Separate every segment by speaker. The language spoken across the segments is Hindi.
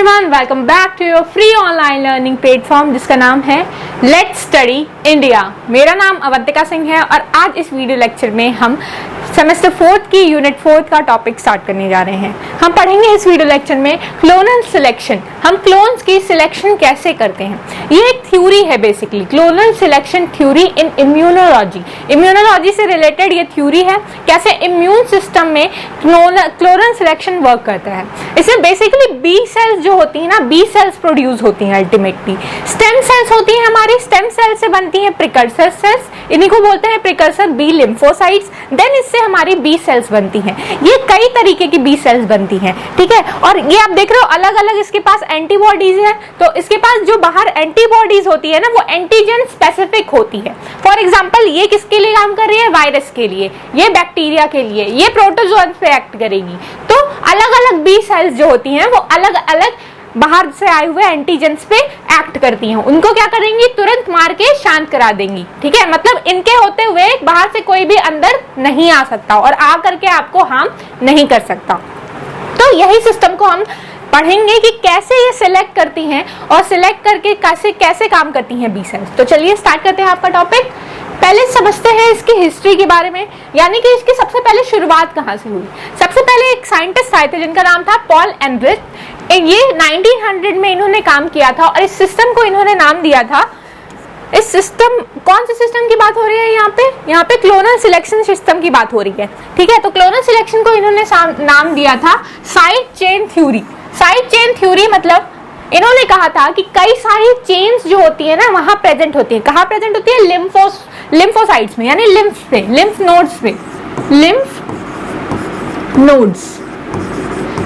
Speaker 1: Everyone, welcome back to your free online learning platform जिसका नाम है लेट्स स्टडी इंडिया। मेरा नाम अवंतिका सिंह है और आज इस वीडियो लेक्चर में हम सेमेस्टर 4 की यूनिट 4 का टॉपिक स्टार्ट करने जा रहे हैं। हम पढ़ेंगे इस वीडियो लेक्चर में क्लोनल सिलेक्शन। हम क्लोन्स की सिलेक्शन कैसे करते हैं, ये एक थ्योरी है बेसिकली, क्लोनल सिलेक्शन थ्योरी इन इम्यूनोलॉजी। इम्यूनोलॉजी से रिलेटेड ये थ्योरी है, कैसे इम्यून सिस्टम में क्लोनल सिलेक्शन वर्क करता है। इसमें बेसिकली बी सेल्स जो होती है ना, बी सेल्स प्रोड्यूस होती हैं अल्टीमेटली। स्टेम सेल्स होती हैं हमारी, स्टेम सेल से बनती हैं प्रिकर्सर सेल्स, इन्हीं को बोलते हैं प्रिकर्सर बी लिम्फोसाइट्स। देन इससे हमारी बी सेल्स बनती हैं। ये कई तरीके की बी सेल्स बनती हैं, ठीक है। और ये आप देख रहे हो अलग अलग इसके पास एंटीबॉडीज है, तो इसके पास जो बाहर एंटीबॉडीज होती है ना, वो एंटीजन स्पेसिफिक होती है। फॉर एग्जाम्पल ये किसके लिए काम कर रही है, वायरस के लिए, ये बैक्टीरिया के लिए, ये प्रोटोजोआ पे एक्ट करेगी। तो अलग अलग बी सेल्स जो होती हैं वो अलग अलग बाहर से आए हुए एंटीजेंस पे एक्ट करती हैं। उनको क्या करेंगी, तुरंत मार के शांत करा देंगी, ठीक है। मतलब इनके होते हुए बाहर से कोई भी अंदर नहीं आ सकता और आ करके आपको हार्म नहीं कर सकता। तो यही सिस्टम को हम पढ़ेंगे कि कैसे ये सिलेक्ट करती हैं और सिलेक्ट करके कैसे कैसे काम करती हैं बी सेल्स। तो चलिए स्टार्ट करते हैं आपका टॉपिक। पहले समझते हैं इसकी हिस्ट्री के बारे में, यानी कि इसकी सबसे पहले शुरुआत कहाँ से हुई। सबसे पहले एक साइंटिस्ट आए थे जिनका नाम था पॉल एनरिच। ये 1900 में इन्होंने काम किया था और इस सिस्टम को इन्होंने नाम दिया था, इस सिस्टम, कौन से सिस्टम की बात हो रही है यहाँ पे क्लोनल सिलेक्शन सिस्टम की बात हो रही है, ठीक है। तो क्लोनल सिलेक्शन को इन्होंने नाम दिया था side chain theory. Side chain theory मतलब इन्होंने कहा था कि कई सारी चेन्स जो होती है ना वहां प्रेजेंट होती है। कहाँ प्रेजेंट होती है, लिम्फोसाइट्स में, यानी लिम्फ पे, लिम्फ नोड्स पे।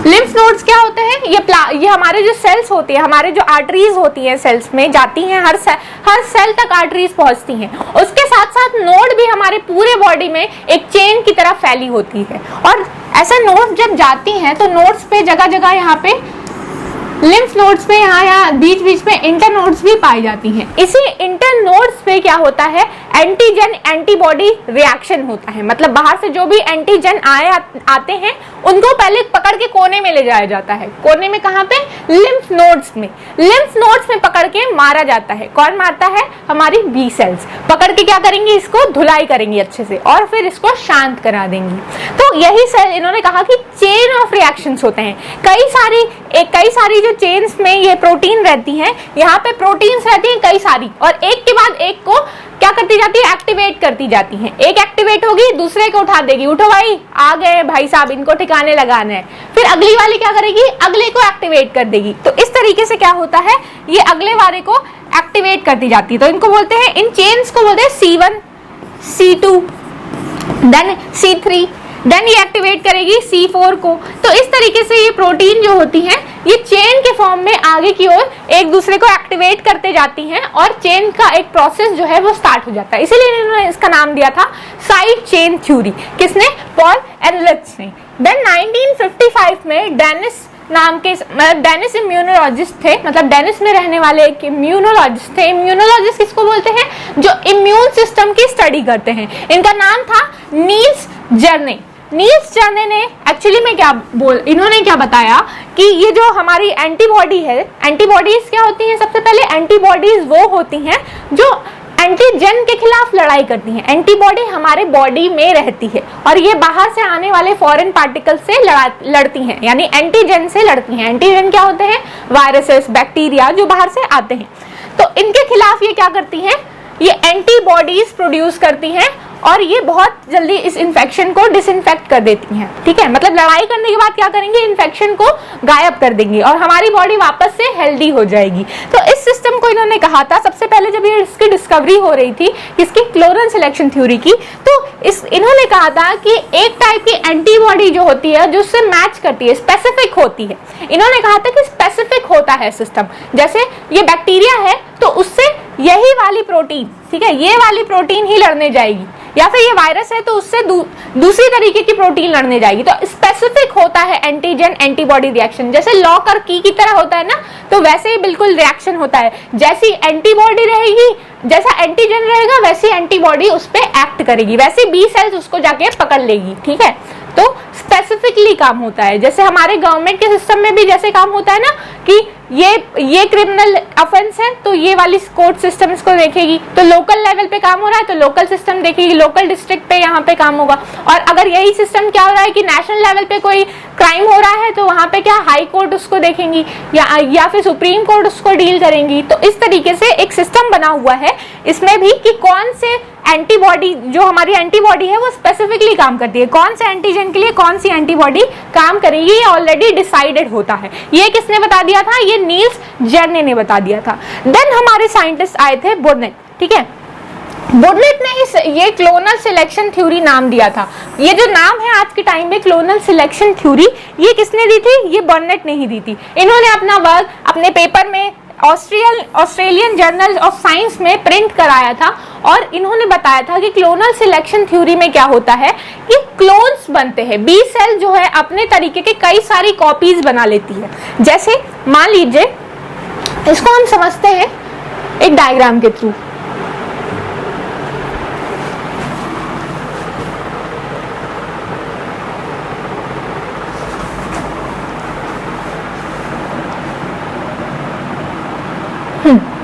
Speaker 1: लिम्फ नोड्स क्या होते हैं, ये हमारे जो सेल्स होती है, हमारे जो आर्टरीज होती है सेल्स में जाती हैं, हर सेल तक आर्टरीज पहुंचती हैं। उसके साथ साथ नोड भी हमारे पूरे बॉडी में एक चेन की तरह फैली होती है। और ऐसा नोड जब जाती हैं तो नोड्स पे जगह जगह यहाँ पे लिम्फ नोड्स पे यहाँ बीच बीच में इंटर नोड्स भी पाई जाती हैं। इसी इंटर नोड्स पे क्या होता है, एंटीजन एंटीबॉडी रिएक्शन होता है। मतलब बाहर से जो भी एंटीजन आते हैं उनको पहले पकड़ के कोने में ले जाया जाता है। कोने में कहाँ पे, लिम्फ नोड्स में। लिम्फ नोड्स में पकड़ के मारा जाता है। कौन मारता है, हमारी बी सेल्स पकड़ के क्या करेंगी, इसको धुलाई करेंगी अच्छे से और फिर इसको शांत करा देंगी। तो यही सेल इन्होंने कहा कि चेन ऑफ रिएक्शंस होते हैं। कई सारी जो चेन्स में ये प्रोटीन रहती हैं, यहाँ पे प्रोटीन्स रहती हैं कई सारी, और एक के बाद एक को क्या करती जाती है, एक्टिवेट करती जाती हैं। एक एक्टिवेट होगी दूसरे को उठा देगी, उठो भाई आ गए भाई साहब, इनको ठिकाने लगाना है। फिर अगली वाली क्या करेगी, अगले को एक्टिवेट कर देगी। तो इस तरीके से क्या होता है, ये अगले वाले को एक्टिवेट करती जाती है। तो इनको बोलते हैं, इन चेन्स को बोलते हैं C1 C2 then C3, then ये एक्टिवेट करेगी C4 को। तो इस तरीके से ये प्रोटीन जो होती हैं ये चेन के फॉर्म में आगे की ओर एक दूसरे को एक्टिवेट करते जाती हैं और चेन का एक प्रोसेस जो है वो स्टार्ट हो जाता है। इसीलिए इन्होंने इसका नाम दिया था साइड चेन थ्योरी। किसने, पॉल एनरिच ने। देन 1955 में डेनिस इम्यूनोलॉजिस्ट थे, मतलब डेनिस में रहने वाले एक इम्यूनोलॉजिस्ट थे। इम्यूनोलॉजिस्ट किसको बोलते हैं, जो इम्यून सिस्टम की स्टडी करते हैं। इनका नाम था नील्स जर्ने। नील्स जर्ने ने एक्चुअली में इन्होंने क्या बताया कि ये जो हमारी एंटीबॉडी है, एंटीबॉडीज क्या होती हैं, सबसे पहले एंटीबॉडीज वो होती हैं जो एंटीजन के खिलाफ लड़ाई करती हैं। एंटीबॉडी हमारे बॉडी में रहती है और ये बाहर से आने वाले फॉरेन पार्टिकल से लड़ती हैं, यानी एंटीजन से लड़ती हैं। एंटीजन क्या होते हैं, वायरसेस, बैक्टीरिया जो बाहर से आते हैं। तो इनके खिलाफ ये क्या करती हैं, ये एंटीबॉडीज प्रोड्यूस करती हैं और ये बहुत जल्दी इस इन्फेक्शन को डिसइंफेक्ट कर देती हैं, ठीक है। मतलब लड़ाई करने के बाद क्या करेंगे, इन्फेक्शन को गायब कर देंगी और हमारी बॉडी वापस से हेल्दी हो जाएगी। तो इस सिस्टम को इन्होंने कहा था सबसे पहले जब ये इसकी डिस्कवरी हो रही थी, इसकी क्लोनल सिलेक्शन थ्योरी की, तो इन्होंने कहा था कि एक टाइप की एंटीबॉडी जो होती है जो उससे मैच करती है, स्पेसिफिक होती है। इन्होंने कहा था कि स्पेसिफिक होता है सिस्टम, जैसे ये बैक्टीरिया है तो उससे यही वाली प्रोटीन, ठीक है, ये वाली प्रोटीन ही लड़ने जाएगी, या फिर ये वायरस है तो उससे दूसरी तरीके की प्रोटीन लड़ने जाएगी। तो स्पेसिफिक होता है एंटीजन एंटीबॉडी रिएक्शन, जैसे लॉक और की की तरह होता है ना, तो वैसे ही बिल्कुल रिएक्शन होता है। जैसी एंटीबॉडी रहेगी, जैसा एंटीजन रहेगा वैसी एंटीबॉडी उस पर एक्ट करेगी, वैसी बी सेल्स उसको जाके पकड़ लेगी, ठीक है। तो स्पेसिफिकली काम होता है। जैसे हमारे गवर्नमेंट के सिस्टम में भी जैसे काम होता है ना कि ये क्रिमिनल ऑफेंस है तो ये वाली कोर्ट सिस्टम इसको देखेगी, तो लोकल लेवल पे काम हो रहा है तो लोकल सिस्टम देखेगी, लोकल डिस्ट्रिक्ट पे यहाँ पे काम होगा। और अगर यही सिस्टम क्या हो रहा है कि नेशनल लेवल पे कोई क्राइम हो रहा है तो वहां पे क्या हाई कोर्ट उसको देखेंगी या फिर सुप्रीम कोर्ट उसको डील करेंगी। तो इस तरीके से एक सिस्टम बना हुआ है इसमें भी कि कौन से एंटीबॉडी, जो हमारी एंटीबॉडी है वो स्पेसिफिकली काम करती है, कौन से एंटीजन के लिए कौन सी एंटीबॉडी काम करेगी, ये ऑलरेडी डिसाइडेड होता है। ये किसने बता दिया था? ये नील्स जर्ने ने बता दिया था। देन हमारे साइंटिस्ट आए थे बुर्नेट, ठीक है। बुर्नेट ने ये क्लोनल सिलेक्शन थ्योरी नाम दिया था। ये जो नाम है आज के टाइम में क्लोनल सिलेक्शन थ्योरी, ये किसने दी थी? ये बुर्नेट ने ही दी थी। इन्होंने अपना वर्क अपने पेपर में ऑस्ट्रेलियन जर्नल ऑफ साइंस में प्रिंट कराया था और इन्होंने बताया था कि क्लोनल सिलेक्शन थ्योरी में क्या होता है कि क्लोन्स बनते हैं। बी सेल जो है अपने तरीके के कई सारी कॉपीज बना लेती है। जैसे मान लीजिए, इसको हम समझते हैं एक डायग्राम के थ्रू।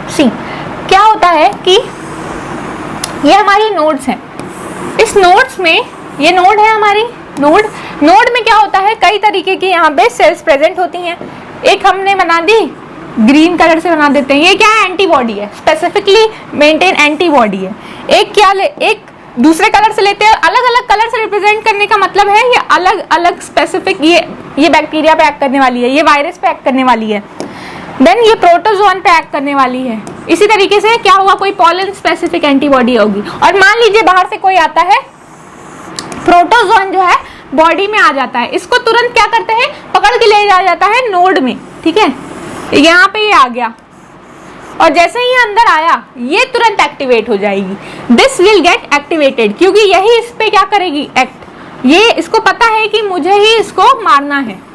Speaker 1: सी क्या होता है कि ये हमारी नोड्स हैं। इस नोड्स में, ये नोड है हमारी नोड में क्या होता है, कई तरीके की यहाँ पे सेल्स प्रेजेंट होती हैं। एक हमने बना दी, ग्रीन कलर से बना देते हैं, ये क्या है? एंटीबॉडी है, स्पेसिफिकली मेंटेन एंटीबॉडी है। एक दूसरे कलर से लेते हैं, अलग अलग कलर से रिप्रेजेंट करने का मतलब है ये अलग अलग स्पेसिफिक, ये बैक्टीरिया पे एक्ट करने वाली है, ये वायरस पे एक्ट करने वाली है, देन ये प्रोटोजोन पे एक्ट करने वाली है। इसी तरीके से क्या होगा, कोई पॉलन स्पेसिफिक एंटीबॉडी होगी। और मान लीजिए बाहर से कोई आता है, प्रोटोजोन जो है बॉडी में आ जाता है, इसको तुरंत क्या करते हैं, पकड़ के ले जाया जाता है नोड में, ठीक है। यहाँ पे ये आ गया और जैसे ही अंदर आया ये तुरंत एक्टिवेट हो जाएगी। दिस विल गेट एक्टिवेटेड, क्योंकि यही इस पे क्या करेगी, एक्ट। ये इसको पता है कि मुझे ही इसको मारना है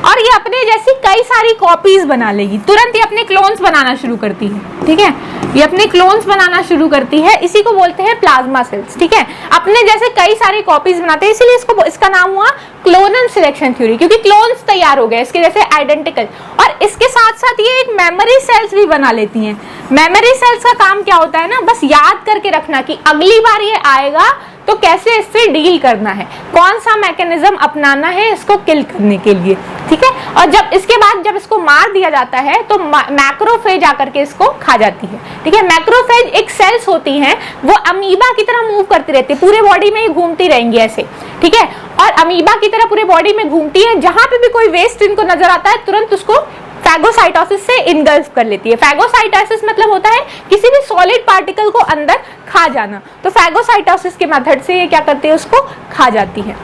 Speaker 1: और ये अपने जैसी कई सारी कॉपीज बना लेगी। तुरंत ये अपने क्लोन्स बनाना शुरू करती है, ठीक है। ये अपने क्लोन्स बनाना शुरू करती है, इसी को बोलते हैं प्लाज्मा सेल्स, ठीक है। अपने जैसे कई सारी कॉपीज बनाते हैं, इसीलिए इसका नाम हुआ क्लोनल सिलेक्शन थ्योरी, क्योंकि क्लोन्स तैयार हो गए इसके जैसे आइडेंटिकल। और इसके साथ साथ ये एक मेमोरी सेल्स भी बना लेती हैं। मेमोरी सेल्स का काम क्या होता है ना, बस याद करके रखना कि अगली बार ये आएगा तो कैसे इससे डील करना है, कौन सा मैकेनिज्म अपनाना है इसको किल करने के लिए, ठीक है। और जब इसके बाद जब इसको मार दिया जाता है तो मैक्रोफेज आकर के इसको खा जाती है, ठीक है। मैक्रोफेज एक सेल्स होती हैं, वो अमीबा की तरह मूव करती रहती है, पूरे बॉडी में ही घूमती रहेंगी ऐसे, ठीक है। और अमीबा की तरह पूरे बॉडी में घूमती है, जहां पे भी कोई वेस्ट इनको नजर आता है तुरंत उसको फैगोसाइटोसिस से इनगल्फ कर लेती है। फैगोसाइटोसिस मतलब होता है किसी भी सॉलिड पार्टिकल को अंदर खा जाना, तो फैगोसाइटोसिस के मेथड से ये क्या करती है, उसको खा जाती है।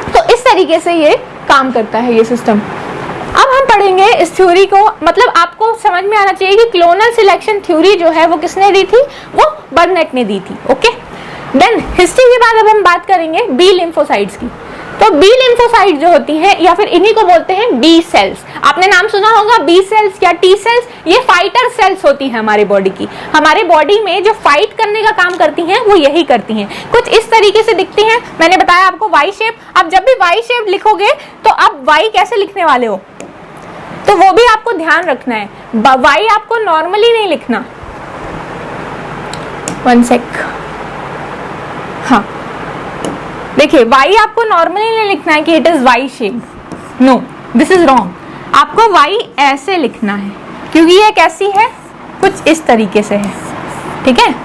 Speaker 1: तो इस तरीके से ये काम करता है ये सिस्टम। अब हम पढ़ेंगे इस थ्योरी को, मतलब आपको समझ में आना चाहिए कि क्लोनल सिलेक्शन थ्योरी जो है वो किसने दी थी, वो बर्नेट ने दी थी, ओके। देन हिस्ट्री के बाद अब हम बात करेंगे बी लिम्फोसाइट्स की। तो बी लिम्फोसाइट जो होती है या फिर इन्हीं को बोलते हैं बी सेल्स। आपने नाम सुना होगा बी सेल्स या टी सेल्स, ये फाइटर सेल्स होती है हमारे बॉडी की। हमारे बॉडी में जो फाइट करने का काम करती हैं वो यही करती हैं। कुछ इस तरीके से दिखती हैं, मैंने बताया आपको वाई शेप। आप जब भी वाई शेप लिखोगे तो आप वाई कैसे लिखने वाले हो, तो वो भी आपको ध्यान रखना है। वाई आपको नॉर्मली नहीं लिखना, वन सेक, हाँ देखिए वाई आपको नॉर्मली नहीं लिखना है कि it is Y shape, no this is wrong. आपको वाई ऐसे लिखना है क्योंकि ये कैसी है, कुछ इस तरीके से है, ठीक है।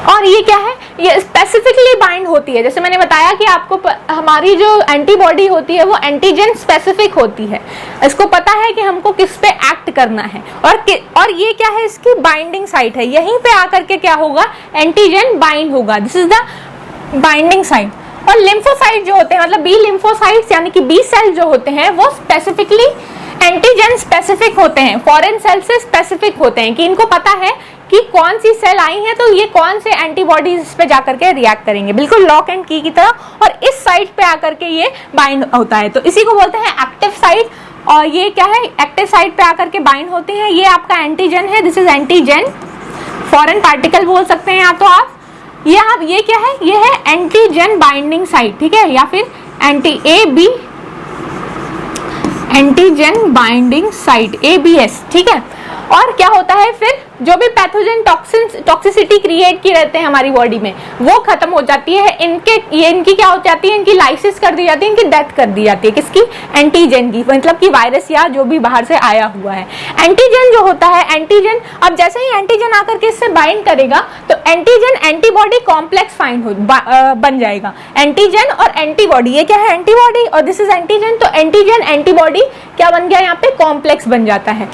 Speaker 1: और ये क्या है, ये स्पेसिफिकली बाइंड होती है। जैसे मैंने बताया कि आपको हमारी जो एंटीबॉडी होती है वो एंटीजन स्पेसिफिक होती है, इसको पता है कि हमको किस पे एक्ट करना है। और ये क्या है, इसकी बाइंडिंग साइट है, यहीं पे आकर के क्या होगा, एंटीजन बाइंड होगा, this is the binding site. और लिम्फोसाइट जो होते हैं, मतलब बी लिम्फोसाइट्स यानी कि बी सेल जो होते हैं वो स्पेसिफिकली एंटीजन स्पेसिफिक होते हैं, फॉरेन सेल से स्पेसिफिक होते हैं, कि इनको पता है कि कौन सी सेल आई है तो ये कौन से एंटीबॉडीज इस पे जाकर के रिएक्ट करेंगे, बिल्कुल लॉक एंड की तरह। और इस साइट पे आकर के ये बाइंड होता है, तो इसी को बोलते हैं एक्टिव साइट। और ये क्या है, एक्टिव साइट पे आकर के बाइंड होते हैं। ये आपका एंटीजन है, this is antigen, foreign particle बोल सकते हैं या तो आप। ये क्या है, ये है एंटीजन बाइंडिंग साइट, ठीक है, या फिर एंटीजन बाइंडिंग साइट, ABS, ठीक है। और क्या होता है फिर, जो भी पैथोजन टॉक्सिसिटी क्रिएट की रहते हैं हमारी बॉडी में, वो खत्म हो जाती है। इनकी क्या हो जाती है, इनकी लाइसिस कर दी जाती है, इनकी डेथ कर दी जाती है। किसकी? एंटीजन की, मतलब कि वायरस या जो भी बाहर से आया हुआ है। एंटीजन जो होता है, एंटीजन, अब जैसे ही एंटीजन आकर के इससे बाइंड करेगा तो एंटीजन एंटीबॉडी कॉम्प्लेक्स बन जाएगा। एंटीजन और एंटीबॉडी, ये क्या है, एंटीबॉडी, और दिस इज एंटीजन, तो एंटीजन एंटीबॉडी क्या बन गया, यहाँ पे कॉम्प्लेक्स बन जाता है।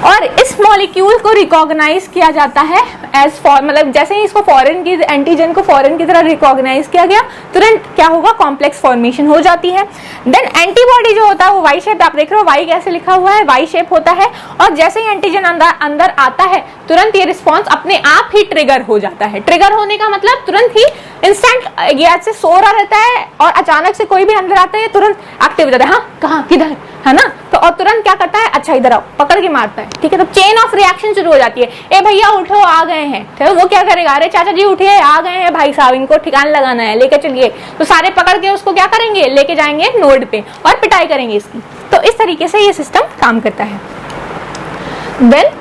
Speaker 1: और इस मॉलिक्यूल को रिकॉग्नाइज किया जाता है एज मतलब जैसे ही इसको फॉरेन की, एंटीजन को फॉरेन की तरह रिकॉग्नाइज किया गया, तुरंत क्या होगा, कॉम्प्लेक्स फॉर्मेशन हो जाती है। देन एंटीबॉडी जो होता है वो वाई शेप, आप देख रहे हो वाई कैसे लिखा हुआ है, वाई शेप होता है। और जैसे ही एंटीजन अंदर आता है, तुरंत ये रिस्पॉन्स अपने आप ही ट्रिगर हो जाता है। ट्रिगर होने का मतलब तुरंत ही इंस्टेंट, ये ऐसे सो रहा रहता है और अचानक से कोई भी अंदर आता है, तुरंत एक्टिव हो जाता है, हाँ कहाँ किधर, है ना, तो और तुरंत क्या करता है, अच्छा इधर आओ, पकड़ के मारता है, ठीक है। तो चेन ऑफ रिएक्शन शुरू हो जाती है, ए भैया उठो आ गए हैं, तो वो क्या करेगा, अरे चाचा जी उठिए आ गए हैं भाई साहब, इनको ठिकाना लगाना है, लेके चलिए। तो सारे पकड़ के उसको क्या करेंगे, लेके जाएंगे नोड पे और पिटाई करेंगे इसकी। तो इस तरीके से ये सिस्टम काम करता है। Then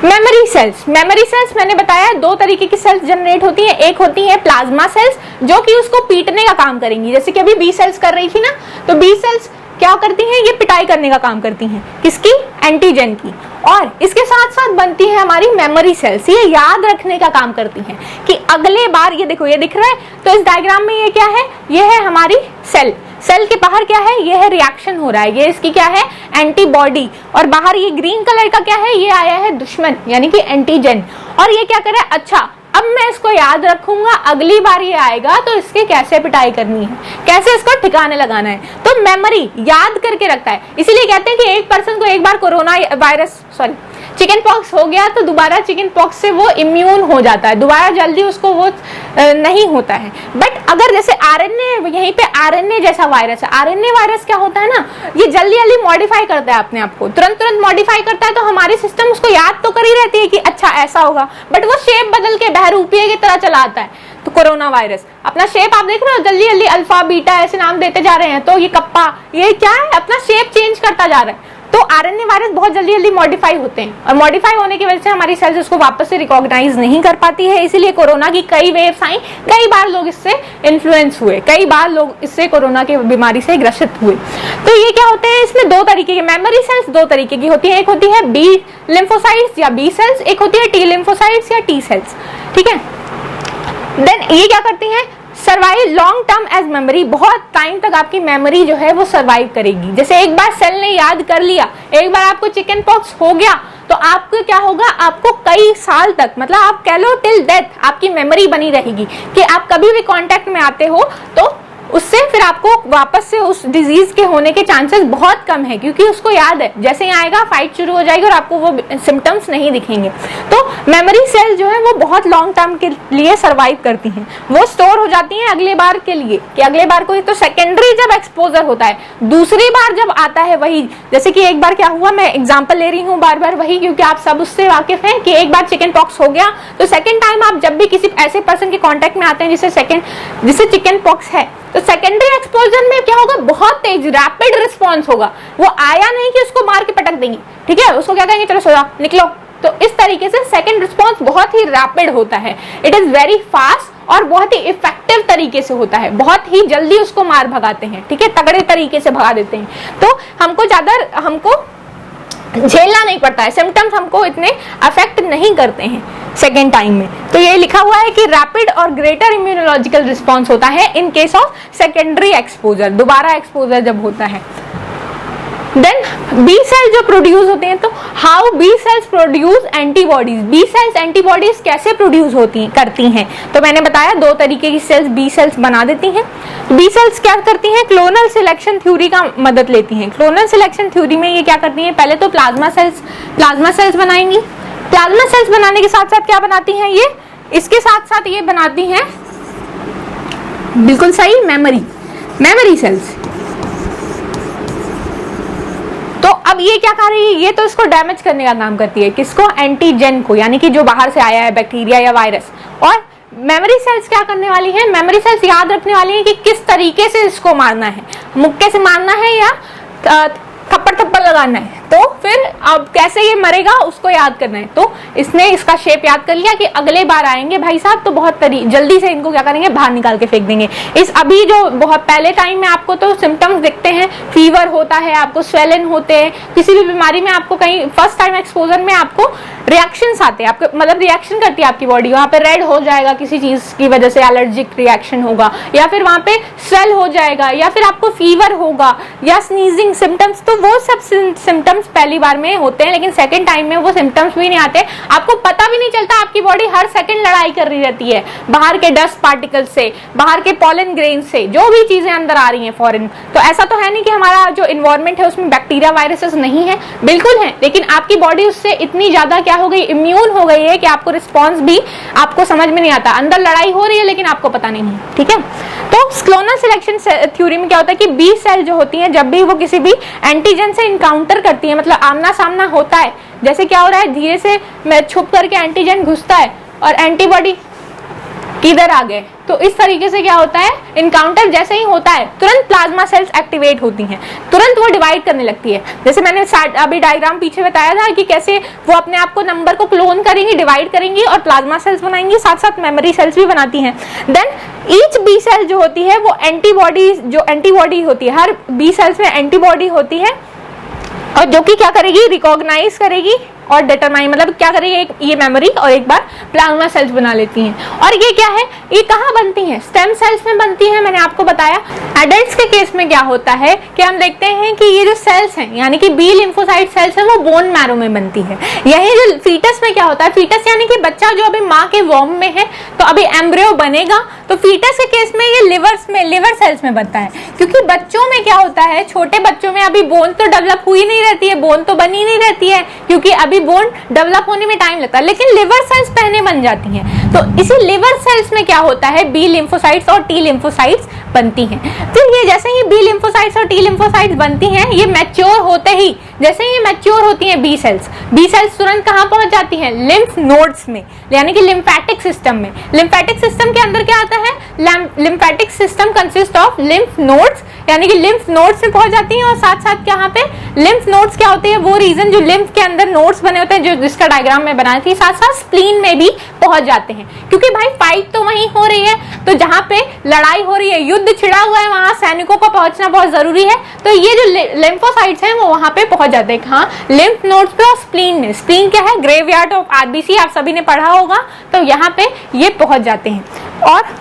Speaker 1: memory cells, memory cells मैंने बताया दो तरीके की सेल्स जनरेट होती हैं। एक होती है प्लाज्मा सेल्स, जो कि उसको पीटने का काम करेंगी, जैसे कि अभी बी सेल्स कर रही थी ना, तो बी सेल्स क्या करती हैं, ये पिटाई करने का काम करती हैं, किसकी, एंटीजन की। और इसके साथ साथ बनती है हमारी मेमोरी सेल्स, ये याद रखने का काम करती हैं कि अगले बार, ये देखो ये दिख रहा है, तो इस डायग्राम में ये क्या है, ये है हमारी सेल, सेल के बाहर क्या है, ये है रिएक्शन हो रहा है, ये इसकी क्या है, एंटीबॉडी, और बाहर ये ग्रीन कलर का क्या है, ये आया है दुश्मन, यानी कि एंटीजन। और ये क्या करे, अच्छा अब मैं इसको याद रखूंगा, अगली बार ये आएगा तो इसके कैसे पिटाई करनी है, कैसे इसको ठिकाने लगाना है। तो मेमोरी याद करके रखता है। इसीलिए कहते हैं कि एक पर्सन को एक बार corona virus, sorry chicken pox हो गया तो दोबारा चिकन पॉक्स से वो इम्यून हो जाता है, दोबारा जल्दी उसको वो नहीं होता है। बट अगर जैसे आरएनए, यहीं पे आरएनए जैसा वायरस है, आरएनए वायरस क्या होता है ना, ये जल्दी जल्दी मॉडिफाई करता है अपने आप को, तुरंत मॉडिफाई करता है, तो हमारी सिस्टम उसको याद तो कर ही रहती है कि अच्छा ऐसा होगा, बट वो शेप बदल के बहरूपिये की तरह चला आता है। तो कोरोना वायरस अपना शेप आप देख रहे हो, जल्दी जल्दी अल्फा बीटा ऐसे नाम देते जा रहे हैं, तो ये कप्पा, ये क्या है, अपना शेप चेंज करता जा रहा है। तो आरएनए वायरस बहुत जल्दी जल्दी मॉडिफाई होते हैं, और मॉडिफाई होने की वजह से हमारी सेल्स उसको वापस से रिकॉग्नाइज नहीं कर पाती है। इसीलिए कोरोना की कई वेव्स आई, कई बार लोग इससे इन्फ्लुएंस हुए, कई बार लोग इससे कोरोना की बीमारी से ग्रसित हुए। तो ये क्या होते हैं, इसमें दो तरीके की मेमोरी सेल्स, दो तरीके की होती है, एक होती है बी लिम्फोसाइट्स या बी सेल्स, एक होती है टी लिम्फोसाइट्स या टी सेल्स, ठीक है। देन ये क्या करती हैं, survive long term as memory, बहुत टाइम तक आपकी मेमोरी जो है वो सर्वाइव करेगी। जैसे एक बार सेल ने याद कर लिया, एक बार आपको चिकन पॉक्स हो गया, तो आपको क्या होगा, आपको कई साल तक, मतलब आप कह लो टिल डेथ आपकी मेमोरी बनी रहेगी कि आप कभी भी कांटेक्ट में आते हो तो उससे फिर आपको वापस से उस डिजीज के होने के चांसेस बहुत कम है, क्योंकि उसको याद है, जैसे ही आएगा फाइट शुरू हो जाएगी और आपको वो सिम्टम्स नहीं दिखेंगे। तो मेमोरी सेल जो है वो बहुत लॉन्ग टर्म के लिए सर्वाइव करती हैं, वो स्टोर हो जाती हैं अगले बार के लिए, कि अगले बार कोई, तो सेकेंडरी जब एक्सपोजर होता है, दूसरी बार जब आता है वही, जैसे कि एक बार क्या हुआ, मैं एग्जाम्पल ले रही हूँ बार बार वही, क्योंकि आप सब उससे वाकिफ हैं कि एक बार चिकन पॉक्स हो गया तो सेकेंड टाइम आप जब भी किसी ऐसे पर्सन के कॉन्टेक्ट में आते हैं जिससे चिकन पॉक्स है, तो सेकेंडरी एक्सपोजर में क्या होगा, बहुत तेज रैपिड रिस्पॉन्स होगा। वो आया नहीं कि उसको मार के पटक देंगे, ठीक है, उसको क्या कहेंगे, चलो सो जाओ निकलो। तो इस तरीके से सेकेंड रिस्पॉन्स बहुत ही रैपिड होता है, इट इज वेरी फास्ट और बहुत ही इफेक्टिव तरीके से होता है, बहुत ही जल्दी उसको मार भगाते हैं, ठीक है, तगड़े तरीके से भगा देते हैं। तो हमको झेलना नहीं पड़ता है, सिम्टम्स हमको इतने अफेक्ट नहीं करते हैं सेकेंड टाइम में। तो ये लिखा हुआ है कि रैपिड और ग्रेटर इम्यूनोलॉजिकल रिस्पॉन्स होता है in case of secondary exposure, दोबारा एक्सपोजर जब होता है। देन बी सेल जो प्रोड्यूस होते हैं, तो how B cells produce antibodies, B cells antibodies कैसे प्रोड्यूस करती हैं, तो मैंने बताया दो तरीके की सेल्स बी सेल्स बना देती हैं। बी सेल्स क्या करती हैं, क्लोनल सिलेक्शन थ्योरी का मदद लेती हैं। क्लोनल सिलेक्शन थ्योरी में ये क्या करती हैं, पहले तो प्लाज्मा सेल्स बनाएंगी, प्लाज्मा सेल्स बनाने के साथ साथ क्या बनाती हैं, ये इसके साथ साथ ये बनाती हैं, बिल्कुल सही, मेमोरी सेल्स। तो अब ये क्या कर रही है, ये तो इसको डैमेज करने का काम करती है, किसको, एंटीजन को, यानी कि जो बाहर से आया है बैक्टीरिया या वायरस। और मेमोरी सेल्स क्या करने वाली है, मेमोरी सेल्स याद रखने वाली है कि किस तरीके से इसको मारना है, मुक्के से मारना है या थप्पड़ थप्पड़ लगाना है। तो फिर अब कैसे ये मरेगा उसको याद करना है। तो इसने इसका शेप याद कर लिया कि अगले बार आएंगे भाई साहब तो बहुत जल्दी से इनको क्या करेंगे, बाहर निकाल के फेंक देंगे। इस अभी जो बहुत पहले टाइम में आपको तो सिम्टम्स दिखते हैं, फीवर होता है, आपको स्वेलन होते हैं, किसी भी बीमारी में आपको कहीं फर्स्ट टाइम एक्सपोजर में आपको रिएक्शंस आते हैं, आपको मतलब रिएक्शन करती है आपकी बॉडी, वहां पे रेड हो जाएगा किसी चीज की वजह से, एलर्जिक रिएक्शन होगा, या फिर वहां पे स्वेल हो जाएगा, या फिर आपको फीवर होगा या स्नीजिंग सिम्टम्स। तो वो सब सिम्टम्स पहली बार में होते हैं, लेकिन सेकंड टाइम में वो सिम्टम्स भी नहीं आते, आपको पता भी नहीं चलता, आपकी बॉडी हर सेकंड लड़ाई कर रही रहती है बाहर के डस्ट पार्टिकल से, बाहर के पॉलन ग्रेन से, जो भी चीजें अंदर आ रही हैं फॉरेन। तो ऐसा तो है नहीं कि हमारा जो इन्वायरमेंट है उसमें बैक्टीरिया वायरसेस नहीं है, बिल्कुल है, लेकिन आपकी बॉडी उससे इतनी ज्यादा क्या हो गई, इम्यून हो गई है कि आपको रिस्पॉन्स भी आपको समझ में नहीं आता, अंदर लड़ाई हो रही है लेकिन आपको पता नहीं है। ठीक है, तो क्लोनल सिलेक्शन थ्योरी में क्या होता है कि बी सेल जो होती है जब भी वो किसी भी एंटीजन से इनकाउंटर करती है, मतलब आमना सामना होता है, जैसे क्या हो रहा है, धीरे से छुप करके एंटीजन घुसता है और एंटीबॉडी किधर आ गए, तो इस तरीके से क्या होता है, इनकाउंटर जैसे ही होता है तुरंत प्लाज्मा सेल्स एक्टिवेट होती हैं, तुरंत वो डिवाइड करने लगती है। जैसे मैंने अभी डायग्राम पीछे बताया था कि कैसे वो अपने आप को नंबर को क्लोन करेंगी, डिवाइड करेंगी और प्लाज्मा सेल्स बनाएंगी, साथ साथ मेमोरी सेल्स भी बनाती हैं। देन ईच बी सेल जो होती है वो एंटीबॉडी होती है, हर बी सेल्स में एंटीबॉडी होती है, और जो कि क्या करेगी, रिकॉग्नाइज करेगी और डिटरमाइन, मतलब क्या करेगी, एक ये मेमोरी और एक बार प्लाज्मा सेल्स बना लेती हैं। और ये क्या है, ये कहाँ बनती हैं, स्टेम सेल्स में बनती हैं, मैंने आपको बताया। एडल्ट्स के केस में क्या होता है कि हम देखते हैं कि ये जो सेल्स हैं यानी कि बी लिम्फोसाइट सेल्स है वो बोन मैरो में बनती है। यही जो फीटस में क्या होता है, फीटस यानी कि बच्चा जो अभी माँ के वॉर्म में है, तो अभी एम्ब्रियो बनेगा, तो फीटस के केस में ये लिवर सेल्स में बनता है, क्योंकि बच्चों में क्या होता है, छोटे बच्चों में अभी बोन तो डेवलप हुई नहीं रहती है, बोन तो बनी नहीं रहती है, क्योंकि अभी बोन डेवलप होने में टाइम लगता है, लेकिन लिवर सेल्स पहले बन जाती हैं। तो इसी लिवर सेल्स में क्या होता है, बी लिम्फोसाइट्स और टी लिम्फोसाइट्स बनती हैं। फिर ये जैसे ही बी लिम्फोसाइट्स और टी लिम्फोसाइट्स बनती हैं, ये मैच्योर होते ही, जैसे ही मैच्योर होती हैं बी सेल्स तुरंत कहां पहुंच जाती हैं, लिम्फ नोड्स में, यानी कि लिम्फेटिक सिस्टम में। लिम्फेटिक सिस्टम के अंदर क्या आता है, lymphatic system consist of lymph nodes, यानी कि लिम्फ नोड्स में पहुंच जाती हैं, और साथ साथ यहाँ पे लिम्फ नोड्स क्या होते हैं, वो रीजन जो लिम्फ के अंदर नोड्स बने होते हैं, जो जिसका डायग्राम में बनाई थी, साथ साथ स्प्लीन में भी पहुंच जाते हैं, क्योंकि भाई फाइट तो वहीं हो रही है, तो जहां पे लड़ाई हो रही है, युद्ध छिड़ा हुआ है, वहां सैनिकों को पहुंचना बहुत जरूरी है। तो ये जो लिम्फोसाइट्स हैं वो वहां पे पहुंच जाते हैं, हाँ, लिम्फ नोड्स पे और स्प्लीन में। स्प्लीन क्या है, ग्रेवयार्ड ऑफ आरबीसी, आप सभी ने पढ़ा होगा, तो यहाँ पे ये पहुंच जाते हैं। और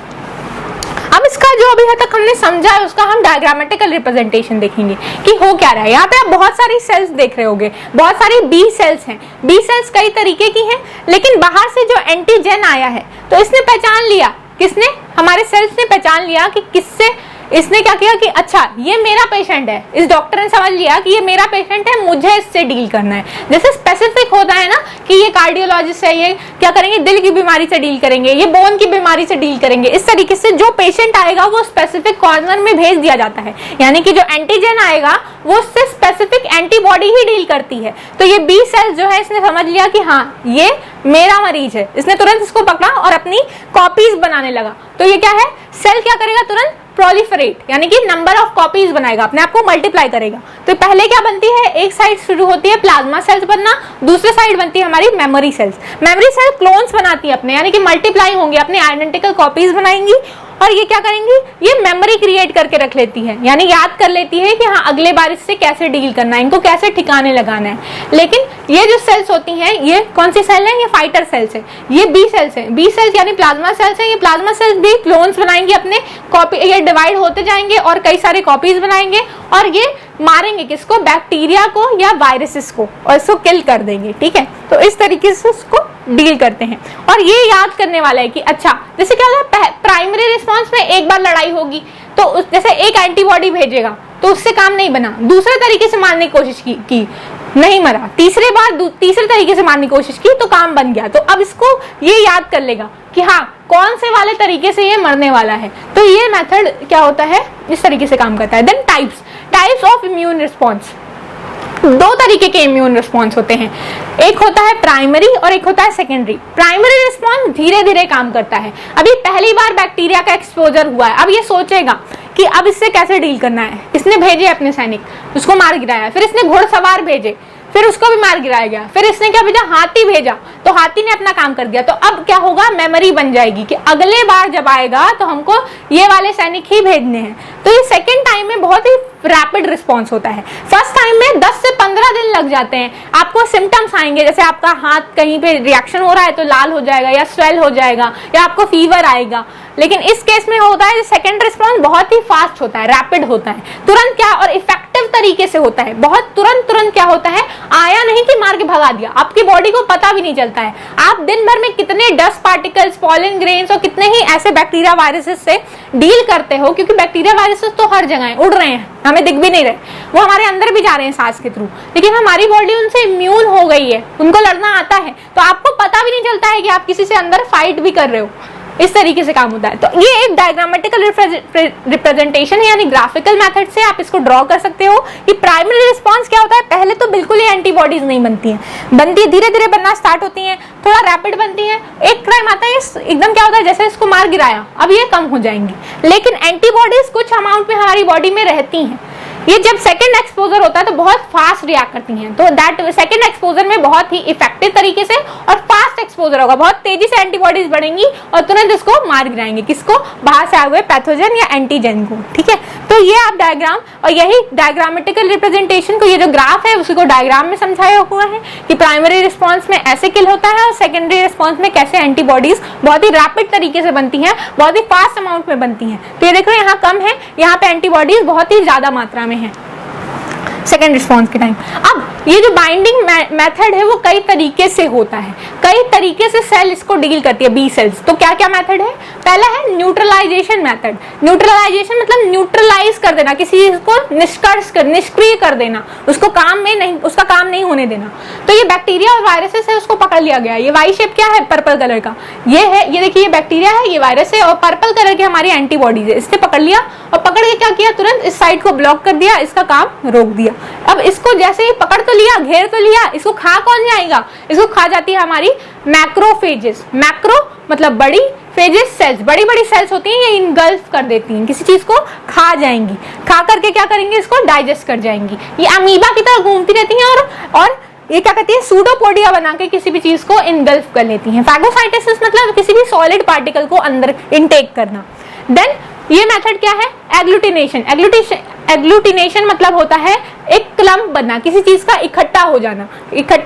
Speaker 1: अब इसका जो अभी तक हमने समझा है उसका हम डायग्रामेटिकल रिप्रेजेंटेशन देखेंगे कि हो क्या रहा है। यहाँ पे आप बहुत सारी सेल्स देख रहे होंगे, बहुत सारी बी सेल्स हैं। बी सेल्स कई तरीके की हैं, लेकिन बाहर से जो एंटीजन आया है तो इसने पहचान लिया, किसने, हमारे सेल्स ने पहचान लिया कि किससे, इसने क्या किया कि अच्छा ये मेरा पेशेंट है, इस डॉक्टर ने समझ लिया कि ये मेरा पेशेंट है, मुझे इससे डील करना है। जैसे स्पेसिफिक होता है ना कि ये कार्डियोलॉजिस्ट है, ये क्या करेंगे, दिल की बीमारी से डील करेंगे, ये बोन की बीमारी से डील करेंगे, इस तरीके से जो पेशेंट आएगा वो स्पेसिफिक कॉर्नर में भेज दिया जाता है, यानी कि जो एंटीजन आएगा वो उससे स्पेसिफिक एंटीबॉडी ही डील करती है। तो ये बी सेल्स जो है इसने समझ लिया कि हाँ ये मेरा मरीज है, इसने तुरंत इसको पकड़ा और अपनी कॉपीज बनाने लगा। तो ये क्या है, सेल क्या करेगा, तुरंत प्रोलिफरेट, यानी कि नंबर ऑफ कॉपीज बनाएगा, अपने आप को मल्टीप्लाई करेगा। तो पहले क्या बनती है, एक साइड शुरू होती है प्लाज्मा सेल्स बनना, दूसरे साइड बनती है हमारी memory cells. Memory cell clones बनाती है अपने, यानी कि मल्टीप्लाई होंगे, अपने आइडेंटिकल कॉपीज बनाएंगी, और ये क्या करेंगी, ये मेमोरी क्रिएट करके रख लेती है, यानी याद कर लेती है कि हाँ अगले बार इससे कैसे डील करना है, इनको कैसे ठिकाने लगाना है। लेकिन ये जो सेल्स होती हैं, ये कौन सी सेल है, ये फाइटर सेल्स है, ये बी सेल्स है। बी सेल्स यानी प्लाज्मा सेल्स है, ये प्लाज्मा सेल्स भी क्लोन्स बनाएंगे अपने, कॉपी, ये डिवाइड होते जाएंगे और कई सारे कॉपीज बनाएंगे, और ये मारेंगे किसको, बैक्टीरिया को या वायरसेस को, और इसको किल कर देंगे। ठीक है, तो इस तरीके से उसको डील करते हैं। और ये याद करने वाला है कि अच्छा जैसे क्या होता है, प्राइमरी रिस्पांस में एक बार लड़ाई होगी तो जैसे एक एंटीबॉडी भेजेगा तो उससे काम नहीं बना, दूसरे तरीके से मारने की कोशिश की नहीं मरा, तीसरे बार तीसरे तरीके से मारने की कोशिश की तो काम बन गया। तो अब इसको ये याद कर लेगा कि हाँ कौन से वाले तरीके से ये मरने वाला है। तो ये मेथड क्या होता है, इस तरीके से काम करता है। Then types of immune response. दो तरीके के इम्यून रिस्पॉन्स होते हैं, एक होता है प्राइमरी और एक होता है सेकेंडरी। प्राइमरी रिस्पॉन्स धीरे धीरे काम करता है। अभी पहली बार बैक्टीरिया का एक्सपोजर हुआ है, अब ये सोचेगा कि अब इससे कैसे डील करना है। इसने भेजे अपने सैनिक, उसको मार गिराया, फिर इसने घुड़सवार भेजे, फिर उसको भी मार गिराया गया, फिर इसने क्या भेजा, हाथी भेजा, तो हाथी ने अपना काम कर दिया। तो अब क्या होगा, मेमोरी बन जाएगी कि अगले बार जब आएगा तो हमको ये वाले सैनिक ही भेजने हैं। तो ये सेकेंड टाइम में बहुत ही रैपिड रिस्पॉन्स होता है। फर्स्ट टाइम में 10 से 15 दिन लग जाते हैं। आपको सिम्टम्स आएंगे, जैसे आपका हाथ कहीं पे रिएक्शन हो रहा है तो लाल हो जाएगा या स्वेल हो जाएगा या आपको फीवर आएगा। लेकिन इस केस में होता है सेकेंड रिस्पॉन्स बहुत ही फास्ट होता है, रैपिड होता है, तुरंत क्या और इफेक्टिव तरीके से होता है। बहुत तुरंत क्या होता है, आया नहीं कि मार के भगा दिया, आपकी बॉडी को पता भी नहीं चलता है। आप दिन भर में कितने डस्ट पार्टिकल्स, पॉलन ग्रेन्स और कितने ही ऐसे बैक्टीरिया वायरसेस से डील करते हो, क्योंकि बैक्टीरिया वायरसेस तो हर जगह उड़ रहे हैं, हमें दिख भी नहीं रहे, वो हमारे अंदर भी जा रहे हैं सांस के थ्रू, लेकिन हमारी बॉडी उनसे इम्यून हो गई है, उनको लड़ना आता है, तो आपको पता भी नहीं चलता है कि आप किसी से अंदर फाइट भी कर रहे हो। इस तरीके से काम होता है। तो ये एक डायग्रामेटिकल रिप्रेजेंटेशन है, यानी ग्राफिकल मेथड से आप इसको ड्रॉ कर सकते हो कि प्राइमरी रिस्पॉन्स क्या होता है। पहले तो बिल्कुल ही एंटीबॉडीज नहीं बनती हैं, बनती है धीरे धीरे बनना स्टार्ट होती हैं, थोड़ा रैपिड बनती हैं। एक टाइम आता है एकदम क्या होता है, जैसे इसको मार गिराया, अब ये कम हो जाएंगी, लेकिन एंटीबॉडीज कुछ अमाउंट में हमारी बॉडी में रहती हैं। ये जब सेकंड एक्सपोजर होता है तो बहुत फास्ट रिएक्ट करती हैं, तो दैट सेकंड एक्सपोजर में बहुत ही इफेक्टिव तरीके से और फास्ट एक्सपोजर होगा, बहुत तेजी से एंटीबॉडीज बढ़ेंगी और तुरंत इसको मार गिराएंगे, किसको, बाहर से आए हुए पैथोजन या एंटीजन को। ठीक है, तो ये आप डायग्राम और यही डायग्रामेटिकल रिप्रेजेंटेशन को, ये जो ग्राफ है उसी को डायग्राम में समझाया हुआ है कि प्राइमरी रिस्पॉन्स में ऐसे किल होता है और सेकेंडरी रिस्पॉन्स में कैसे एंटीबॉडीज बहुत ही रैपिड तरीके से बनती हैं, बहुत ही फास्ट अमाउंट में बनती हैं। तो ये देख रहे हैं यहाँ कम है, यहाँ पे एंटीबॉडीज बहुत ही ज्यादा मात्रा में है सेकेंड रिस्पॉन्स के टाइम। अब ये जो बाइंडिंग मेथड है वो कई तरीके से होता है, कई तरीके से सेल इसको डील करती है, बी सेल्स। तो क्या क्या मेथड है, पहला है न्यूट्रलाइजेशन मेथड। न्यूट्रलाइजेशन मतलब न्यूट्रलाइज कर देना, किसी चीज को निष्क्रिय कर देना, उसको काम में नहीं, उसका काम नहीं होने देना। तो ये बैक्टीरिया और वायरसेस है, उसको पकड़ लिया गया। ये वाई शेप क्या है, पर्पल कलर का, ये है, ये देखिए, ये बैक्टीरिया है, ये वायरस है, और पर्पल कलर की हमारी एंटीबॉडीज है। इसने पकड़ लिया और पकड़ के क्या किया, तुरंत इस साइड को ब्लॉक कर दिया, इसका काम रोक दिया। अब इसको जैसे ही पकड़ तो लिया, घेर तो लिया, इसको खा कौन जाएगा, इसको खा जाती है हमारी मैक्रोफेजेस। मैक्रो मतलब बड़ी, फेजेस सेल्स, बड़ी बड़ी सेल्स होती हैं, ये इनगल्फ कर देती हैं, किसी चीज को खा जाएंगी, खा करके क्या करेंगे, इसको डाइजेस्ट कर जाएंगी। ये अमीबा की तरह घूमती रहती हैं और ये क्या कहती है, सूडोपोडिया बना के किसी भी चीज को इनगल्फ कर लेती हैं। फैगोसाइटोसिस मतलब किसी भी सॉलिड पार्टिकल को अंदर इनटेक करना। देन ये मेथड क्या है, एग्लूटिनेशन। एग्लूटिनेशन मतलब होता है एक क्लम्प बनना, किसी चीज का इकट्ठा हो जाना,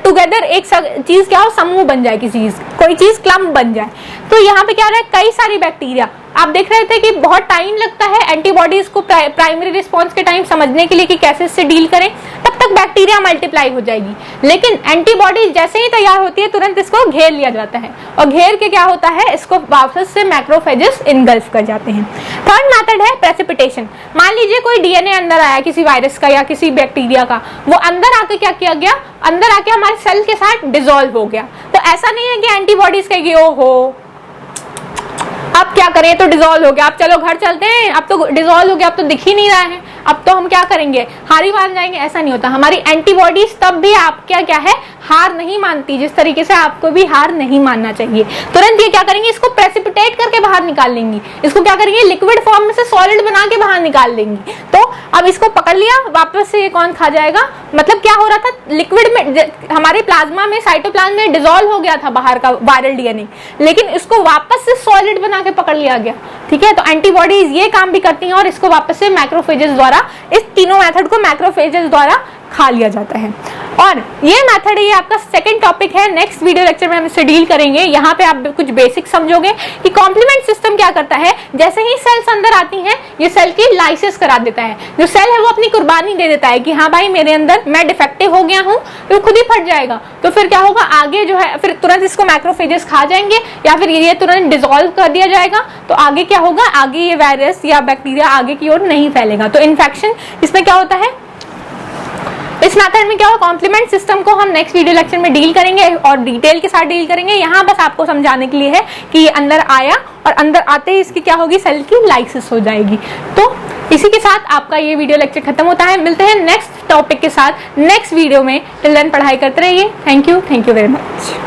Speaker 1: टुगेदर एक चीज क्या हो, समूह बन जाए, किसी चीज, कोई चीज क्लम्प बन जाए। तो यहाँ पे क्या रहा है, कई सारी बैक्टीरिया, आप देख रहे थे कि बहुत टाइम लगता है एंटीबॉडीज को प्राइमरी रिस्पॉन्स के टाइम समझने के लिए कि कैसे इससे डील करें, तब तक बैक्टीरिया मल्टीप्लाई हो जाएगी। लेकिन एंटीबॉडीज जैसे ही तैयार होती है तुरंत इसको घेर लिया जाता है, और घेर के क्या होता है, इसको वापस से मैक्रोफेजेस इनगल्फ कर जाते हैं। थर्ड मेथड है प्रेसिपिटेशन। मान लीजिए कोई डीएनए अंदर आया किसी वायरस का या किसी बैक्टीरिया का, वो अंदर आके क्या किया गया, अंदर आके हमारे सेल के साथ डिसॉल्व हो गया। तो ऐसा नहीं है कि एंटीबॉडीज कहेगी ओहो अब क्या करें, तो डिसॉल्व हो गया, अब चलो घर चलते हैं, अब तो डिसॉल्व हो गया, अब तो दिख ही नहीं रहा है, अब तो हम क्या करेंगे, हार ही मान जाएंगे। ऐसा नहीं होता, हमारी एंटीबॉडीज तब भी आपका क्या है, हार नहीं मानती, जिस तरीके से आपको भी हार नहीं मानना चाहिए। तुरंत ये क्या करेंगे, इसको प्रेसिपिटेट करके बाहर निकाल लेंगी, इसको क्या करेंगे, लिक्विड फॉर्म में से सॉलिड बना के बाहर निकाल लेंगी। तो अब इसको पकड़ लिया, वापस से ये कौन खा जाएगा, मतलब क्या हो रहा था, लिक्विड में हमारे प्लाज्मा में, साइटोप्लाज्म में डिसॉल्व हो गया था बाहर का वायरल डीएनए, लेकिन इसको वापस से सॉलिड बना के पकड़ लिया गया। ठीक है, तो एंटीबॉडीज ये काम भी करती हैं और इसको वापस से मैक्रोफेजेस द्वारा, इस तीनों मेथड को मैक्रोफेजेस द्वारा खा लिया जाता है। और ये मेथड, ये आपका सेकंड टॉपिक है, नेक्स्ट वीडियो लेक्चर में हम इससे डील करेंगे। यहाँ पे आप कुछ बेसिक समझोगे कि कॉम्प्लीमेंट सिस्टम क्या करता है। जैसे ही सेल्स अंदर आती हैं, ये सेल की लाइसिस करा देता है, जो सेल है वो अपनी कुर्बानी दे देता है कि हाँ भाई मेरे अंदर मैं डिफेक्टिव हो गया हूँ, तो खुद ही फट जाएगा। तो फिर क्या होगा, आगे जो है फिर तुरंत इसको मैक्रोफेजेस खा जाएंगे या फिर ये तुरंत डिसॉल्व कर दिया जाएगा। तो आगे क्या होगा, आगे ये वायरस या बैक्टीरिया आगे की ओर नहीं फैलेगा। तो इन्फेक्शन इसमें क्या होता है, इस मेथड में क्या होगा, कॉम्प्लीमेंट सिस्टम को हम नेक्स्ट वीडियो लेक्चर में डील करेंगे और डिटेल के साथ डील करेंगे। यहाँ बस आपको समझाने के लिए है कि ये अंदर आया और अंदर आते ही इसकी क्या होगी, सेल की लाइसिस हो जाएगी। तो इसी के साथ आपका ये वीडियो लेक्चर खत्म होता है। मिलते हैं नेक्स्ट टॉपिक के साथ नेक्स्ट वीडियो में। टिल देन पढ़ाई करते रहिए। Thank you very much.